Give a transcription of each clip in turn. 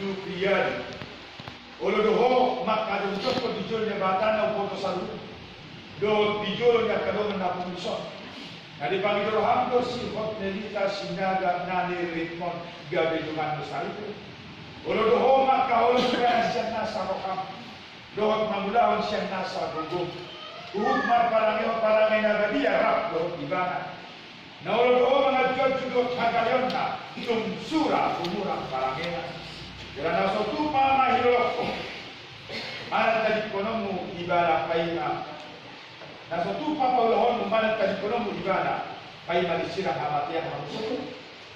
Jupiari. Olo doho makadung joko dijol nya batana upoto salu. Do dijol nya kadong na pumison. Nadi pangidoro hamdo si hotmelita sinaga nani ritmon gabe dungan besaritu. Olo doho makaholo kaya siya nasa rokam. Dohot mamulahon siya nasa gugum. Uhud marparangyo parangay na gadia rap dohot ibana. Na olo doho mga judot hagayon na sura umurang parangay. Kaya nasa tupa mahirok. Manat tadi konomu ibana paima. Nasa tupa paulahon manat tadi konomu ibana paima disirang hamatian hamusuko.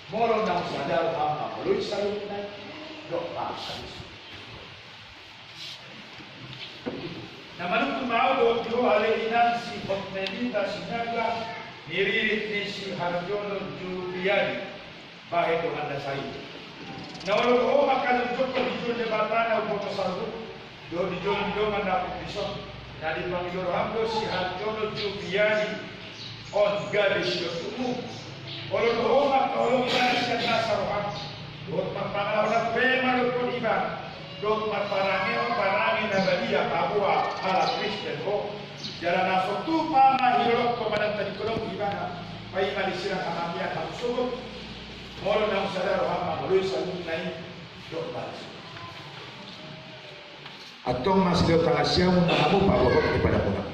Moro nang sadar hama meluit salut na doa kabis. Na manukun mau do ale inan si hotmelita sinaga niririt ni si Harjono Jupiari bahe to anda sai. Na walo ko makalung joko dijol de batana upoto salu do dijol do manda pison. Na di pangidoro hamdo si Harjono Jupiari on gade si tumu. Walo ko makalung inan si nasaroham. Do pangalawan prema do iba. Dok marparangeo parangi na badia Papua ala Kristen ho jalan nasok tupa mahirok ko manan tadi kolong ibana pai malisirang hamamia hamsugo moro nang sadaro hama melalui salun nai dok balas atong masih tangasiamu na hamu pabobok kepada punak